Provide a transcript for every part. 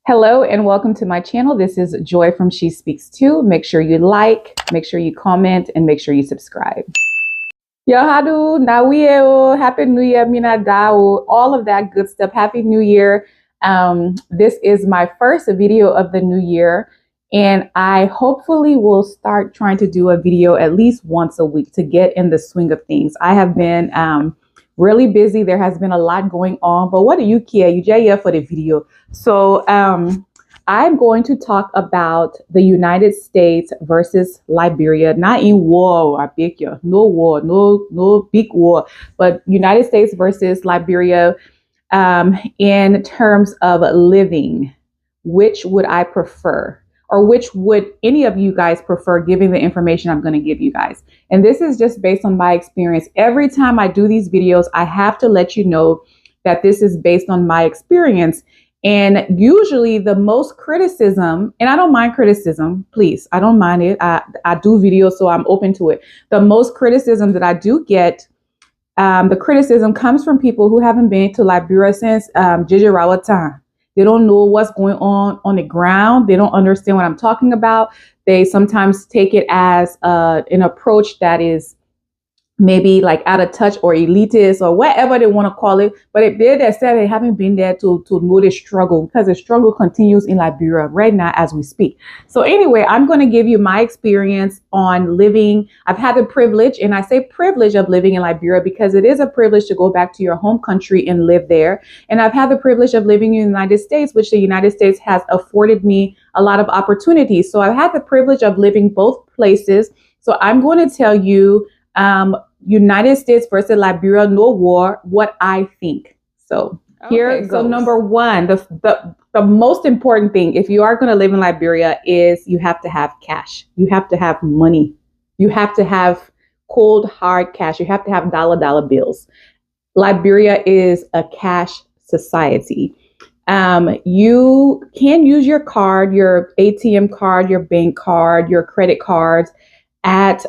Hello and welcome to my channel. This is Joy from She Speaks Too. Make sure you like, make sure you comment, and make sure you subscribe. Yo, hadu, nawieo, happy new year, mina dao, all of that good stuff. Happy New Year. This is my first video of the new year, and I hopefully will start trying to do a video at least once a week to get in the swing of things. I have been really busy. There has been a lot going on, but what do you care? You just here for the video. So I'm going to talk about the United States versus Liberia, not in war, I beg you, no war, no big war, but United States versus Liberia in terms of living. Which would I prefer? Or which would any of you guys prefer, giving the information I'm going to give you guys? And this is just based on my experience. Every time I do these videos, I have to let you know that this is based on my experience. And usually the most criticism, and I don't mind criticism, please, I don't mind it. I do videos, so I'm open to it. The most criticism that I do get, the criticism comes from people who haven't been to Liberia since Jijirawa time. They don't know what's going on the ground. They don't understand what I'm talking about. They sometimes take it as an approach that is maybe like out of touch or elitist or whatever they want to call it. But if they're there, said they haven't been there to know the struggle, because the struggle continues in Liberia right now as we speak. So anyway, I'm going to give you my experience on living. I've had the privilege, and I say privilege, of living in Liberia because it is a privilege to go back to your home country and live there. And I've had the privilege of living in the United States, which the United States has afforded me a lot of opportunities. So I've had the privilege of living both places. So I'm going to tell you United States versus Liberia, no war, what I think. So here, so number one, the most important thing, if you are going to live in Liberia, is you have to have cash. You have to have money. You have to have cold, hard cash. You have to have dollar bills. Liberia is a cash society. You can use your card, your ATM card, your bank card, your credit cards at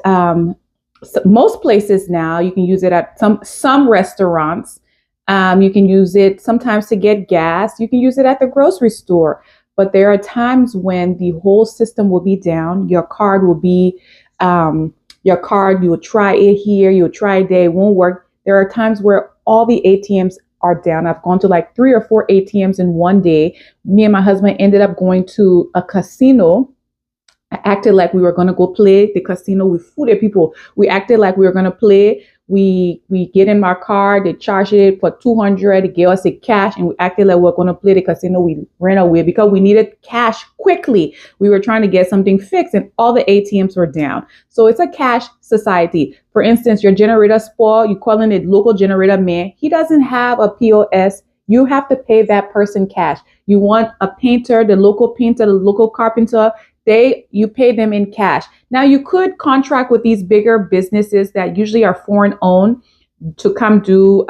so most places now. You can use it at some restaurants. You can use it sometimes to get gas. You can use it at the grocery store. But there are times when the whole system will be down. Your card will be, you will try it here, you'll try it there, it won't work. There are times where all the ATMs are down. I've gone to like 3 or 4 ATMs in one day. Me and my husband ended up going to a casino. I acted like we were going to go play the casino. We fooled people. We acted like we were going to play. We get in my car. They charged it for $200. They gave us the cash, and we acted like we were going to play the casino. We ran away because we needed cash quickly. We were trying to get something fixed, and all the ATMs were down. So it's a cash society. For instance, your generator spoiled. You call in a local generator man. He doesn't have a POS. You have to pay that person cash. You want a painter, the local carpenter, you pay them in cash. Now, you could contract with these bigger businesses that usually are foreign owned to come do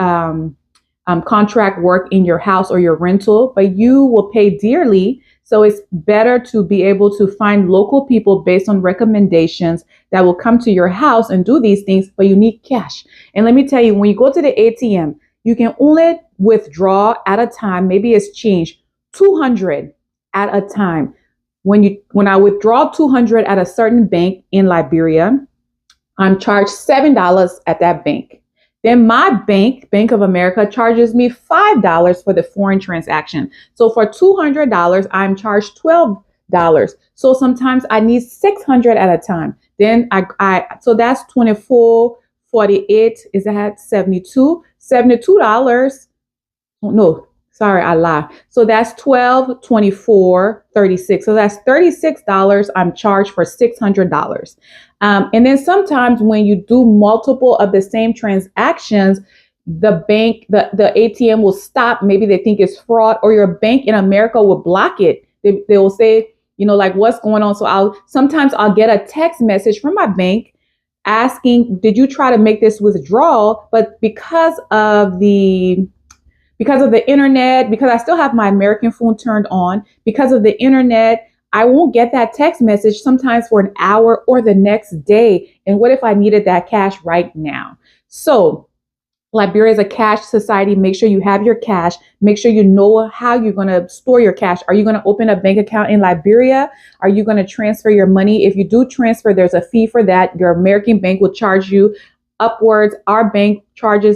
contract work in your house or your rental, but you will pay dearly. So it's better to be able to find local people based on recommendations that will come to your house and do these things, but you need cash. And let me tell you, when you go to the ATM, you can only withdraw at a time, maybe it's changed, 200 at a time. When I withdraw 200 at a certain bank in Liberia, I'm charged $7 at that bank. Then my bank, Bank of America, charges me $5 for the foreign transaction. So for $200, I'm charged $12. So sometimes I need 600 at a time. Then so that's 24, 48. Is that 72? $72. Oh, no. Sorry, I lied. So that's 12, 24, 36. So that's $36 I'm charged for $600. And then sometimes when you do multiple of the same transactions, the ATM will stop. Maybe they think it's fraud, or your bank in America will block it. They will say, like, what's going on? So sometimes I'll get a text message from my bank asking, did you try to make this withdrawal? But because of the internet, because I still have my American phone turned on, because of the internet, I won't get that text message sometimes for an hour or the next day. And what if I needed that cash right now? So Liberia is a cash society. Make sure you have your cash. Make sure you know how you're going to store your cash. Are you going to open a bank account in Liberia? Are you going to transfer your money? If you do transfer, there's a fee for that. Your American bank will charge you upwards. Our bank charged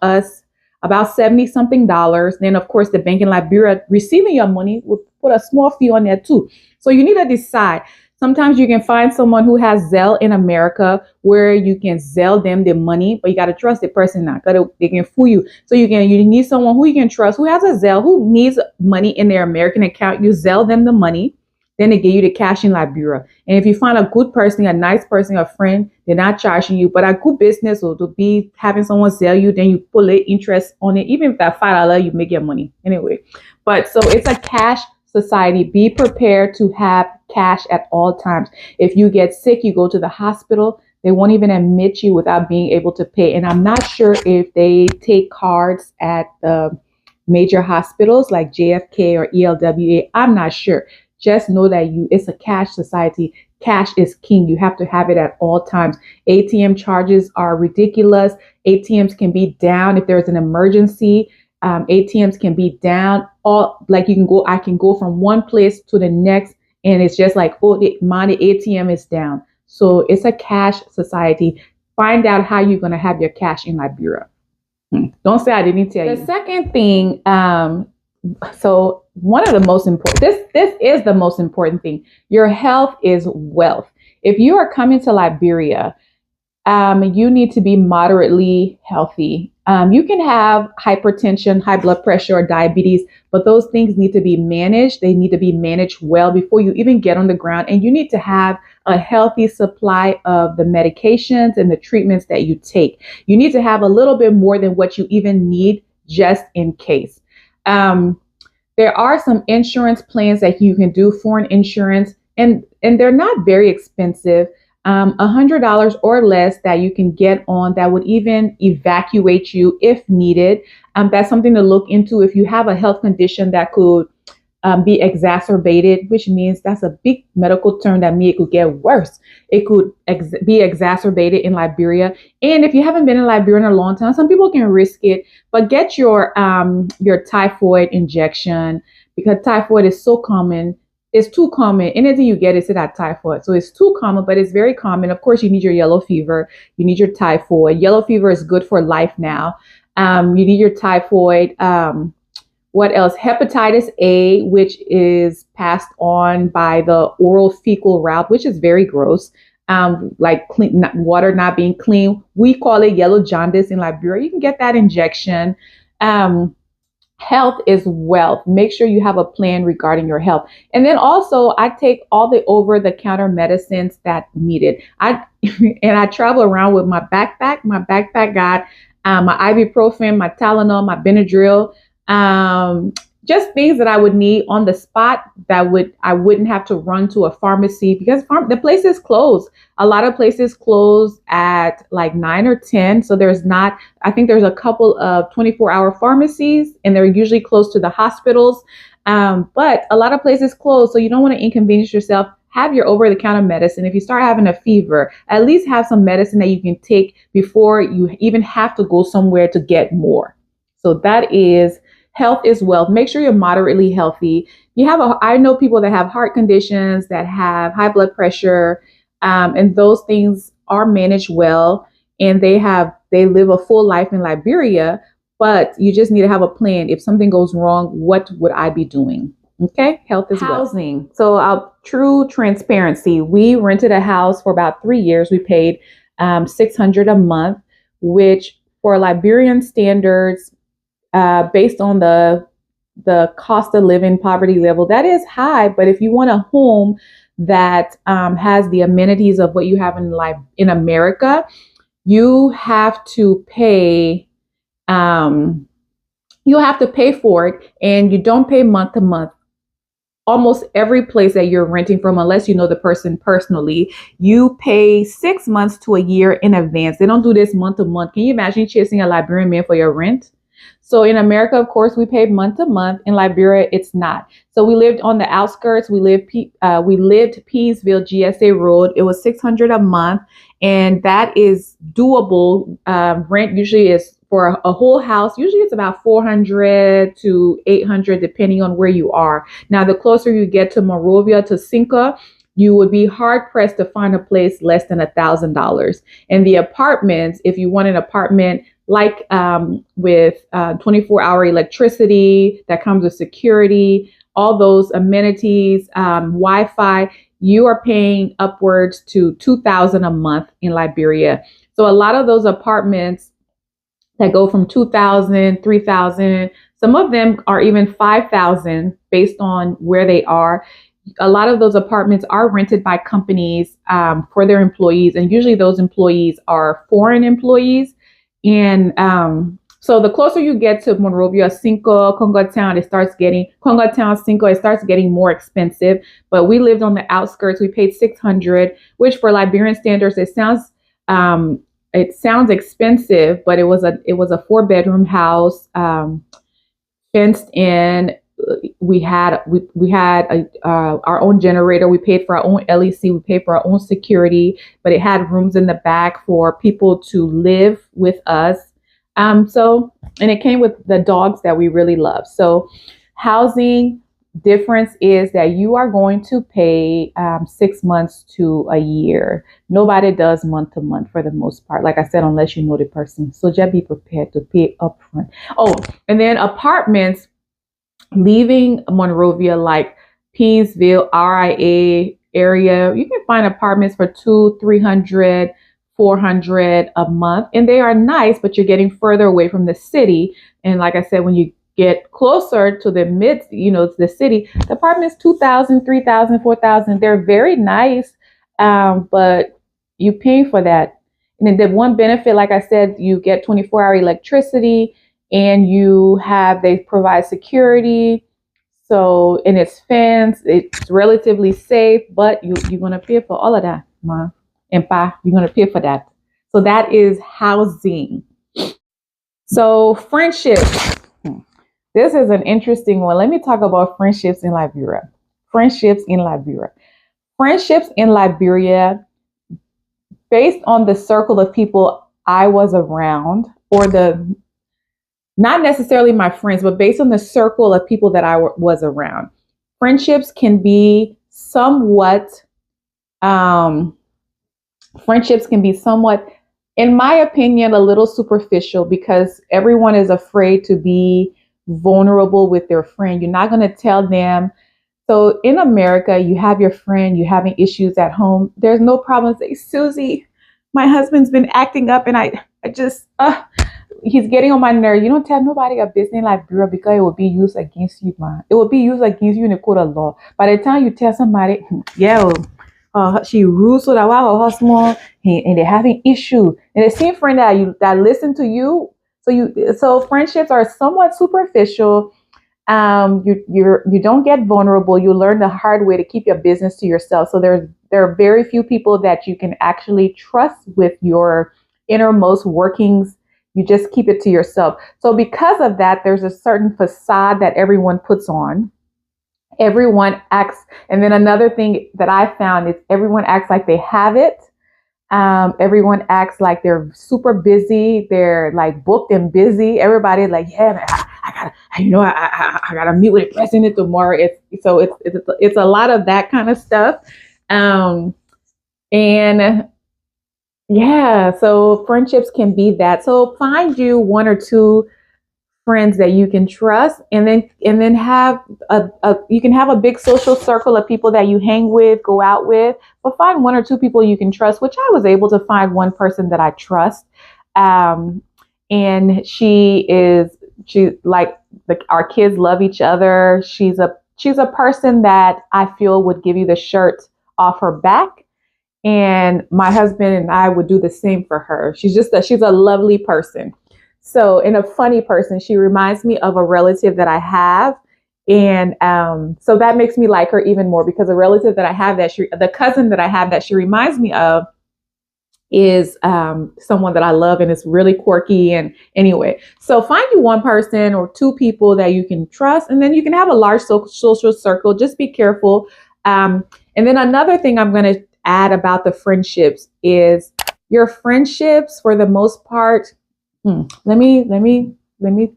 us about 70 something dollars. Then of course the bank in Liberia receiving your money will put a small fee on there too. So you need to decide. Sometimes you can find someone who has Zelle in America where you can Zelle them the money, but you got to trust the person now. They can fool you. So you need someone who you can trust, who has a Zelle, who needs money in their American account. You Zelle them the money, then they give you the cash in Liberia. And if you find a good person, a nice person, a friend, they're not charging you, but a good business or to be having someone Zelle you, then you pull it interest on it. Even if that $5, you make your money anyway. But so it's a cash society. Be prepared to have cash at all times. If you get sick, you go to the hospital, they won't even admit you without being able to pay. And I'm not sure if they take cards at the major hospitals like JFK or ELWA. I'm not sure. Just know that it's a cash society. Cash is king. You have to have it at all times. ATM charges are ridiculous. ATMs can be down if there's an emergency. ATMs can be down. I can go from one place to the next, and it's just like, oh, my ATM is down. So it's a cash society. Find out how you're going to have your cash in Liberia. Don't say I didn't tell you. The second thing, so one of the most important, this is the most important thing. Your health is wealth. If you are coming to Liberia, you need to be moderately healthy. You can have hypertension, high blood pressure, or diabetes, but those things need to be managed. They need to be managed well before you even get on the ground. And you need to have a healthy supply of the medications and the treatments that you take. You need to have a little bit more than what you even need just in case. There are some insurance plans that you can do, foreign insurance, and they're not very expensive. $100 or less that you can get on that would even evacuate you if needed. That's something to look into if you have a health condition that could be exacerbated, which means that's a big medical term that means it could get worse. It could be exacerbated in Liberia. And if you haven't been in Liberia in a long time, some people can risk it, but get your typhoid injection because typhoid is so common. It's too common. Anything you get is that typhoid. So it's too common, but it's very common. Of course, you need your yellow fever. You need your typhoid. Yellow fever is good for life now. You need your typhoid. What else? Hepatitis A, which is passed on by the oral fecal route, which is very gross. Like water not being clean. We call it yellow jaundice in Liberia. You can get that injection. Health is wealth. Make sure you have a plan regarding your health. And then also I take all the over-the-counter medicines that needed. I travel around with my backpack. My backpack got my ibuprofen, my Tylenol, my Benadryl, just things that I would need on the spot that I wouldn't have to run to a pharmacy because the place is closed. A lot of places close at like 9 or 10. So I think there's a couple of 24-hour pharmacies and they're usually close to the hospitals. But a lot of places close. So you don't want to inconvenience yourself. Have your over-the-counter medicine. If you start having a fever, at least have some medicine that you can take before you even have to go somewhere to get more. So health is wealth. Make sure you're moderately healthy. I know people that have heart conditions, that have high blood pressure, and those things are managed well, and they live a full life in Liberia, but you just need to have a plan. If something goes wrong, what would I be doing? Okay, health is housing. Wealth. So true transparency. We rented a house for about 3 years. We paid $600 a month, which for Liberian standards, based on the cost of living, poverty level, that is high. But if you want a home that has the amenities of what you have in America, you have to pay. You have to pay for it, and you don't pay month to month. Almost every place that you're renting from, unless you know the person personally, you pay 6 months to a year in advance. They don't do this month to month. Can you imagine chasing a Liberian man for your rent? So in America, of course, we pay month to month. In Liberia, it's not. So we lived on the outskirts. We lived Peasville GSA Road. It was $600 a month, and that is doable. Rent usually is for a whole house. Usually it's about 400 to 800, depending on where you are. Now, the closer you get to Monrovia, to Cinco, you would be hard pressed to find a place less than $1,000. And the apartments, if you want an apartment like with 24-hour electricity that comes with security, all those amenities, Wi-Fi, you are paying upwards to $2,000 a month in Liberia. So a lot of those apartments that go from 2,000, 3,000, some of them are even 5,000 based on where they are. A lot of those apartments are rented by companies for their employees, and usually those employees are foreign employees. And so the closer you get to Monrovia, Cinco, Congo Town, Cinco, it starts getting more expensive. But we lived on the outskirts. We paid $600, which for Liberian standards, it sounds expensive, but it was a 4-bedroom house, fenced in. We had our own generator. We paid for our own LEC. We paid for our own security, but it had rooms in the back for people to live with us. And it came with the dogs that we really love. So housing difference is that you are going to pay 6 months to a year. Nobody does month to month for the most part. Like I said, unless you know the person. So just be prepared to pay upfront. Oh, and then apartments, leaving Monrovia, like Peasville, RIA area, you can find apartments for $200, $300, $400 a month. And they are nice, but you're getting further away from the city. And like I said, when you get closer to the city, the apartments, 2,000, 3,000, 4,000, they're very nice. But you pay for that. And then the one benefit, like I said, you get 24-hour electricity, and they provide security. So, and it's fenced, it's relatively safe, but you're going to pay for all of that, ma and pa. You're going to pay for that. So that is housing. So friendships. This is an interesting one. Let me talk about friendships in Liberia. Friendships in Liberia, based on the circle of people I was around, or not necessarily my friends, but based on the circle of people that I was around, friendships can be somewhat, in my opinion, a little superficial, because everyone is afraid to be vulnerable with their friend. You're not going to tell them. So in America, you have your friend, you're having issues at home. There's no problem. Say, Susie, my husband's been acting up, and I just, he's getting on my nerves. You don't tell nobody a business in Liberia, because it will be used against you, man. It will be used against you in the court of law. By the time you tell somebody, she rules so that while her husband and they're having issue, and the same friend that listen to you. So friendships are somewhat superficial. You don't get vulnerable. You learn the hard way to keep your business to yourself. So there are very few people that you can actually trust with your innermost workings. You just keep it to yourself. So because of that, there's a certain facade that everyone puts on. Everyone acts. And then another thing that I found is everyone acts like they have it. Everyone acts like they're super busy. They're like booked and busy. Everybody's like, yeah, man, I gotta meet with the president tomorrow. It's a lot of that kind of stuff. And yeah, so friendships can be that. So find you one or two friends that you can trust, and then have you can have a big social circle of people that you hang with, go out with, but find one or two people you can trust, which I was able to find one person that I trust. And our kids love each other. She's a person that I feel would give you the shirt off her back. And my husband and I would do the same for her. She's a lovely person. So, and a funny person. She reminds me of a relative that I have. And so that makes me like her even more, because a relative that I have the cousin that I have that she reminds me of is someone that I love and is really quirky. And anyway, so find you one person or two people that you can trust, and then you can have a large social circle. Just be careful. And then another thing I'm going to add about the friendships is your friendships, for the most part. Let me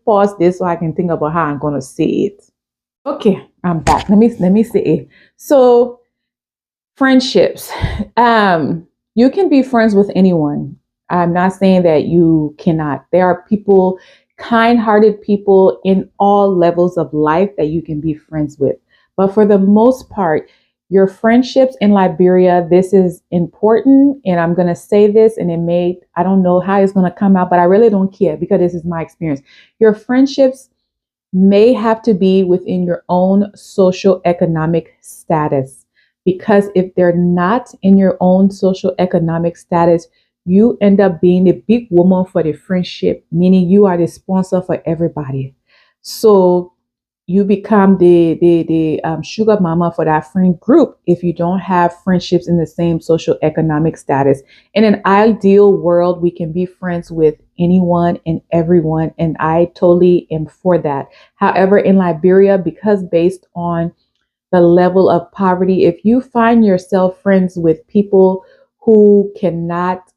pause this so I can think about how I'm going to say it. Okay, I'm back. Let me say it. So friendships. You can be friends with anyone. I'm not saying that you cannot. There are people, kind-hearted people in all levels of life that you can be friends with. But for the most part, your friendships in Liberia, this is important. And I'm going to say this, and I don't know how it's going to come out, but I really don't care because this is my experience. Your friendships may have to be within your own social economic status. Because if they're not in your own social economic status, you end up being the big woman for the friendship, meaning you are the sponsor for everybody. So you become the sugar mama for that friend group if you don't have friendships in the same social economic status. In an ideal world, we can be friends with anyone and everyone, and I totally am for that. However, in Liberia, because based on the level of poverty, if you find yourself friends with people who cannot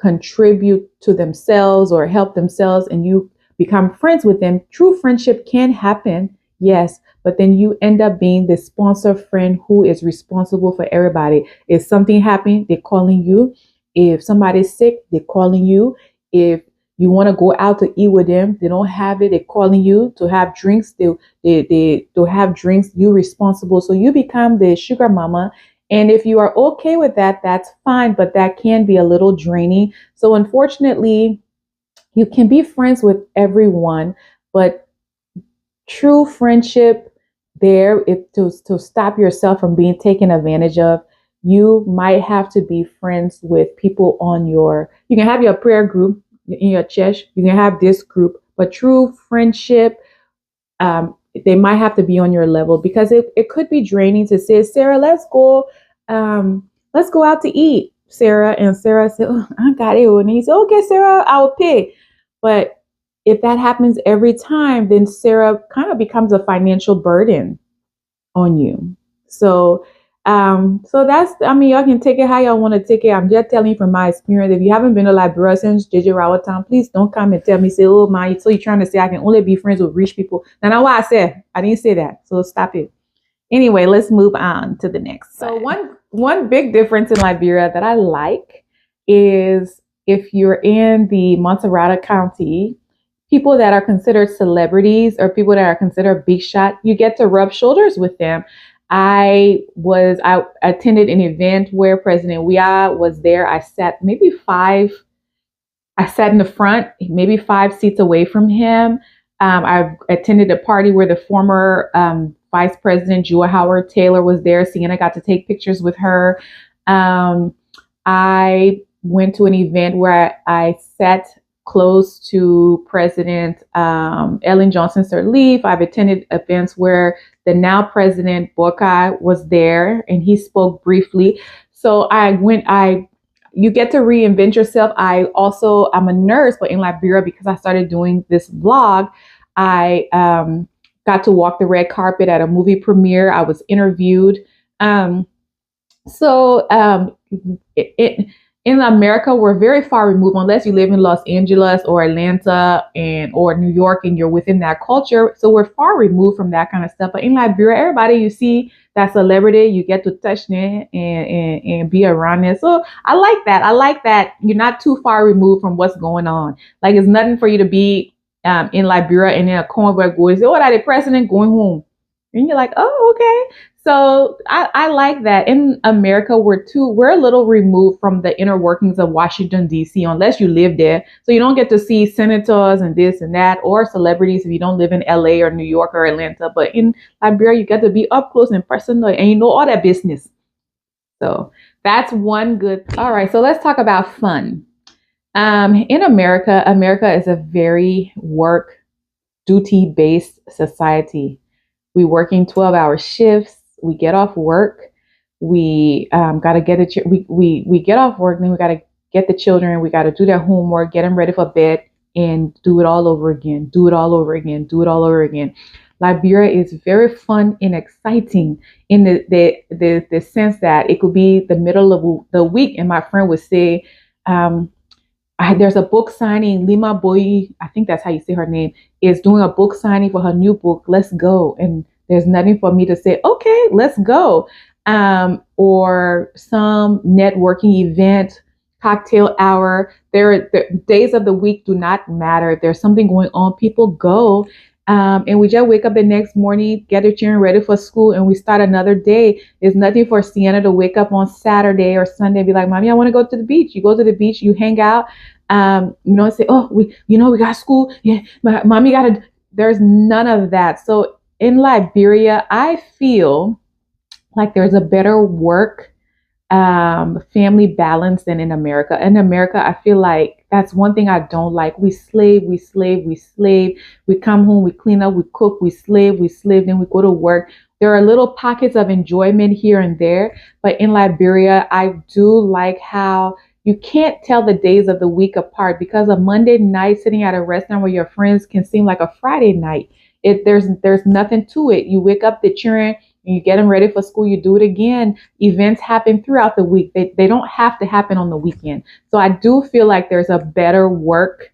contribute to themselves or help themselves, and you become friends with them, true friendship can happen, yes, but then you end up being the sponsor friend who is responsible for everybody. If something happened, they're calling you. If somebody's sick, they're calling you. If you want to go out to eat with them, they don't have it, they're calling you to have drinks. They have drinks, you responsible. So you become the sugar mama. And if you are okay with that, that's fine, but that can be a little draining. So unfortunately, you can be friends with everyone, but true friendship there, if to stop yourself from being taken advantage of, you might have to be friends with people you can have your prayer group in your church, you can have this group, but true friendship, they might have to be on your level, because it could be draining to say, Sarah, let's go out to eat, Sarah. And Sarah said, oh, I got it. And he said, okay, Sarah, I will pay. But if that happens every time, then Sarah kind of becomes a financial burden on you. So that's, I mean, y'all can take it how y'all want to take it. I'm just telling you from my experience. If you haven't been to Liberia since JJ Rawatown, please don't come and tell me, say, oh my, so you're trying to say I can only be friends with rich people. Now, that's what I said. I didn't say that. So stop it. Anyway, let's move on to the next. So one big difference in Liberia that I like is if you're in the Montserrat County, people that are considered celebrities or people that are considered big shot, you get to rub shoulders with them. I attended an event where President Weah was there. I sat in the front, maybe 5 seats away from him. I've attended a party where the former Vice President Jua Howard Taylor was there. Sienna got to take pictures with her. I went to an event where I sat close to President Ellen Johnson Sirleaf. I've attended events where the now President Boakai was there and he spoke briefly. So you get to reinvent yourself. I'm a nurse, but in Liberia, because I started doing this vlog, I got to walk the red carpet at a movie premiere. I was interviewed. In America, we're very far removed, unless you live in Los Angeles or Atlanta or New York and you're within that culture. So we're far removed from that kind of stuff. But in Liberia, everybody you see that celebrity, you get to touch them and be around it. So I like that. I like that you're not too far removed from what's going on. Like, it's nothing for you to be in Liberia and in a corner where goes, oh, that the president going home. And you're like, oh, okay. So I like that. In America, we're a little removed from the inner workings of Washington, D.C., unless you live there. So you don't get to see senators and this and that, or celebrities if you don't live in L.A. or New York or Atlanta. But in Liberia, you get to be up close and personal, and you know all that business. So that's one good thing. All right, so let's talk about fun. In America is a very work duty-based society. We working 12-hour shifts. We get off work. We got to get we get off work. Then we got to get the children, we got to do their homework, get them ready for bed, and do it all over again, do it all over again, do it all over again. Liberia is very fun and exciting in the sense that it could be the middle of the week, and my friend would say, there's a book signing. Lima Boy, I think that's how you say her name, is doing a book signing for her new book. Let's go. And there's nothing for me to say, okay, let's go. Or some networking event, cocktail hour. The days of the week do not matter. If there's something going on, people go. And we just wake up the next morning, get the children ready for school, and we start another day. There's nothing for Sienna to wake up on Saturday or Sunday and be like, Mommy, I want to go to the beach. You go to the beach, you hang out, say, oh, we got school. Yeah, Mommy got to. There's none of that. So in Liberia, I feel like there's a better work family balance than in America. In America, I feel like that's one thing I don't like. We slave, we slave, we slave. We come home, we clean up, we cook, we slave, then we go to work. There are little pockets of enjoyment here and there, but in Liberia, I do like how you can't tell the days of the week apart, because a Monday night sitting at a restaurant with your friends can seem like a Friday night. There's nothing to it. You wake up the children, you get them ready for school, you do it again. Events happen throughout the week. They don't have to happen on the weekend. So I do feel like there's a better work,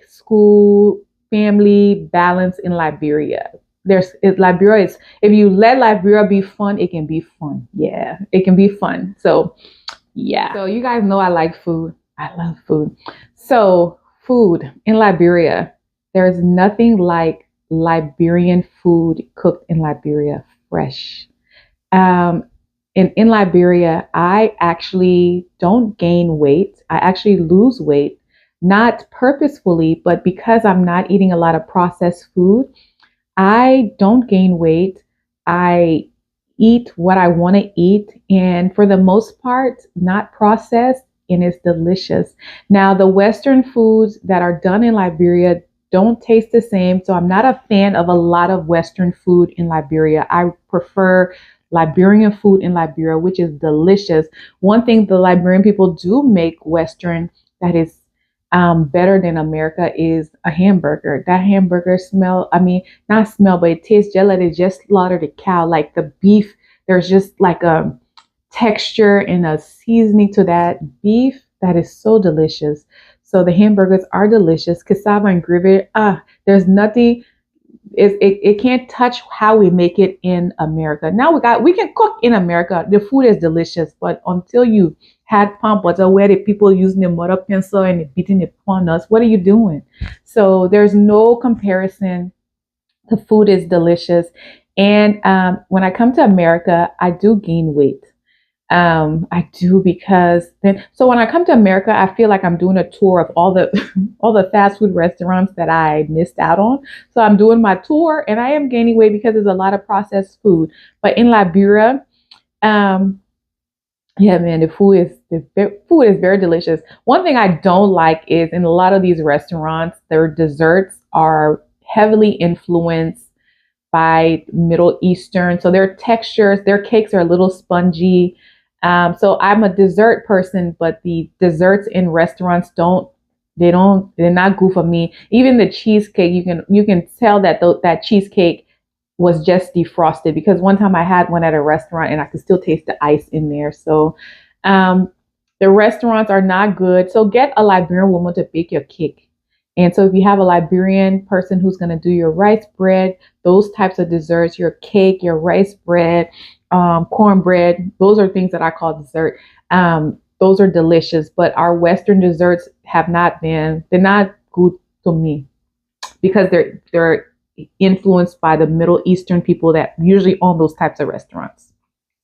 school, family balance in Liberia. Liberia is, if you let Liberia be fun, it can be fun. Yeah, it can be fun. So yeah. So you guys know I like food. I love food. So food in Liberia, there's nothing like Liberian food cooked in Liberia, fresh. In Liberia, I actually don't gain weight. I actually lose weight, not purposefully, but because I'm not eating a lot of processed food, I don't gain weight. I eat what I want to eat, and for the most part, not processed, and it's delicious. Now, the Western foods that are done in Liberia don't taste the same. So I'm not a fan of a lot of Western food in Liberia. I prefer Liberian food in Liberia, which is delicious. One thing the Liberian people do make Western that is better than America is a hamburger. That hamburger not smell, but it tastes just like they just slaughtered a cow. Like the beef, there's just like a texture and a seasoning to that beef that is so delicious. So the hamburgers are delicious. Cassava and gravy, there's nothing. It can't touch how we make it in America. Now we can cook in America. The food is delicious, but until you had palm butter where the people using the motor pencil and beating it upon us, what are you doing? So there's no comparison. The food is delicious, and when I come to America, I do gain weight. I do, because so when I come to America, I feel like I'm doing a tour of all the all the fast food restaurants that I missed out on. So I'm doing my tour, and I am gaining weight because there's a lot of processed food. But in Liberia, yeah, man, the food is very delicious. One thing I don't like is in a lot of these restaurants, their desserts are heavily influenced by Middle Eastern. So their textures, their cakes are a little spongy. So I'm a dessert person, but the desserts in restaurants they're not good for me. Even the cheesecake, you can tell that that cheesecake was just defrosted, because one time I had one at a restaurant and I could still taste the ice in there. So the restaurants are not good. So get a Liberian woman to bake your cake. And so if you have a Liberian person who's going to do your rice bread, those types of desserts, your cake, your rice bread, cornbread, those are things that I call dessert. Those are delicious, but our Western desserts they're not good to me, because they're influenced by the Middle Eastern people that usually own those types of restaurants.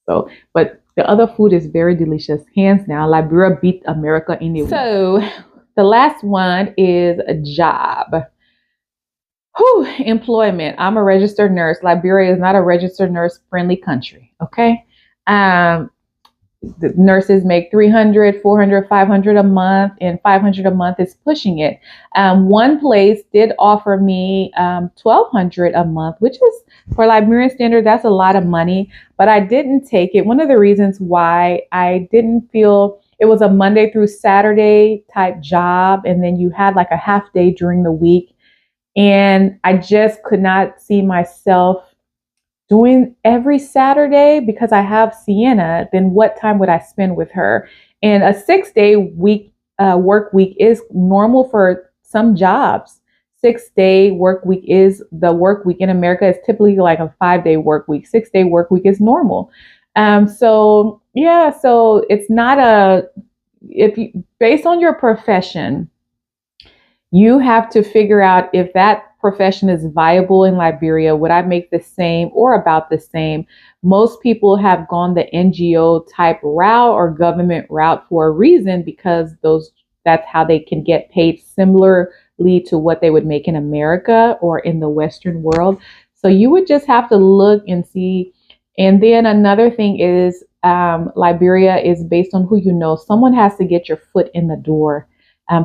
So, but the other food is very delicious. Hands down, Liberia beat America in the So the last one is a job. Employment. I'm a registered nurse. Liberia is not a registered nurse friendly country. Okay. The nurses make 300, 400, 500 a month, and 500 a month is pushing it. One place did offer me 1,200 a month, which is, for Liberian standard, that's a lot of money, but I didn't take it. One of the reasons why I didn't feel it was a Monday through Saturday type job. And then you had like a half day during the week. And I just could not see myself doing every Saturday because I have Sienna. Then what time would I spend with her? And a 6 day week work week is normal for some jobs. 6 day work week is the work week in America is typically like a 5 day work week. 6 day work week is normal. So yeah, so it's not a if you based on your profession, you have to figure out if that profession is viable in Liberia. Would I make the same or about the same? Most people have gone the NGO type route or government route for a reason because that's how they can get paid similarly to what they would make in America or in the Western world. So you would just have to look and see. And then another thing is Liberia is based on who you know. Someone has to get your foot in the door.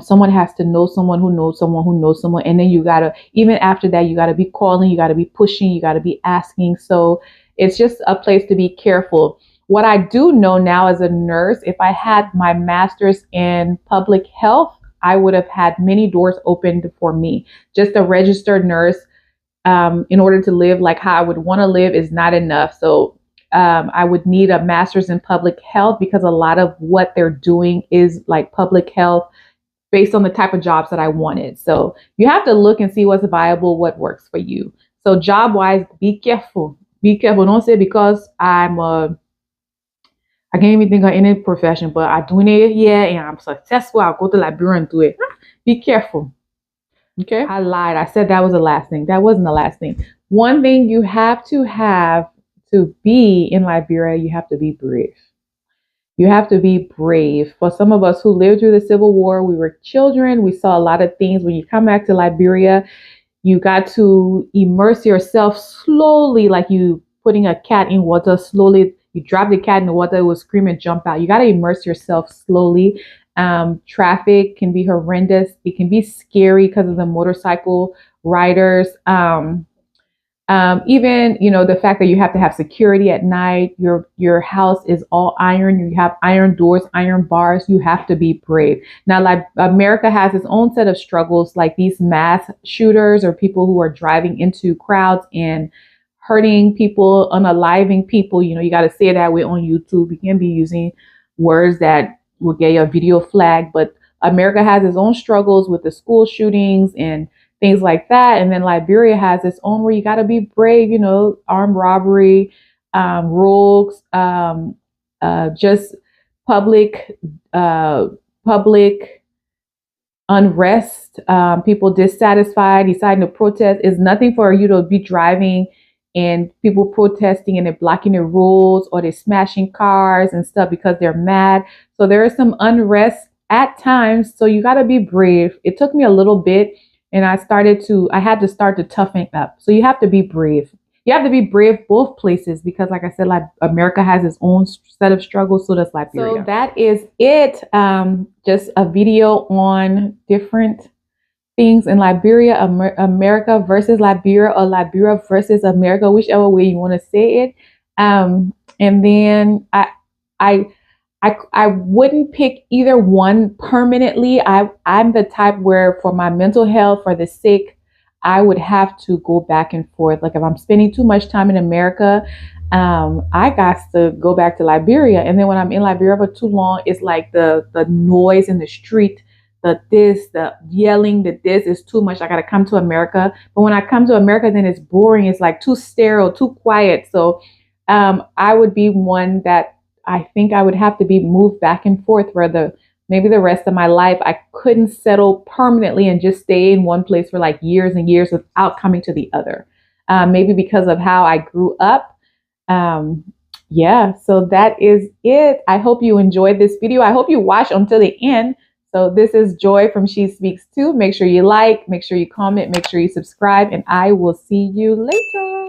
Someone has to know someone who knows someone who knows someone. And then you got to, even after that, you got to be calling, you got to be pushing, you got to be asking. So it's just a place to be careful. What I do know now as a nurse, if I had my master's in public health, I would have had many doors opened for me. Just a registered nurse, in order to live like how I would want to live is not enough. So I would need a master's in public health because a lot of what they're doing is like public health based on the type of jobs that I wanted. So you have to look and see what's viable, what works for you. So job wise, be careful. Be careful. Don't say because I can't even think of any profession, but I'm doing it here and I'm successful, I'll go to Liberia and do it. Be careful. Okay. I lied. I said that was the last thing. That wasn't the last thing. One thing you have to be in Liberia, you have to be brave. You have to be brave. For some of us who lived through the Civil War, we were children. We saw a lot of things. When you come back to Liberia, you got to immerse yourself slowly, like you putting a cat in water slowly. You drop the cat in the water, it will scream and jump out. You got to immerse yourself slowly. Traffic can be horrendous. It can be scary because of the motorcycle riders. Even, the fact that you have to have security at night, your house is all iron, you have iron doors, iron bars, you have to be brave. Now, like America has its own set of struggles, like these mass shooters or people who are driving into crowds and hurting people, unaliving people. You got to say that way on YouTube. You can't be using words that will get your video flagged, but America has its own struggles with the school shootings and things like that. And then Liberia has its own where you got to be brave, armed robbery, rogues, just public unrest, people dissatisfied, deciding to protest. Is nothing for you to be driving and people protesting and they're blocking the roads or they're smashing cars and stuff because they're mad. So there is some unrest at times. So you got to be brave. It took me a little bit. And I had to start to toughen up. So you have to be brave. You have to be brave both places because, like I said, like America has its own set of struggles. So does Liberia. So that is it. Just a video on different things in Liberia, America versus Liberia, or Liberia versus America, whichever way you want to say it. And then I wouldn't pick either one permanently. I'm the type where for my mental health, for the sick, I would have to go back and forth. Like if I'm spending too much time in America, I got to go back to Liberia. And then when I'm in Liberia for too long, it's like the noise in the street, the yelling, this is too much. I got to come to America. But when I come to America, then it's boring. It's like too sterile, too quiet. So I would be one that I think I would have to be moved back and forth for maybe the rest of my life. I couldn't settle permanently and just stay in one place for like years and years without coming to the other. Maybe because of how I grew up. So that is it. I hope you enjoyed this video. I hope you watch until the end. So this is Joy from She Speaks Too. Make sure you like, make sure you comment, make sure you subscribe, and I will see you later.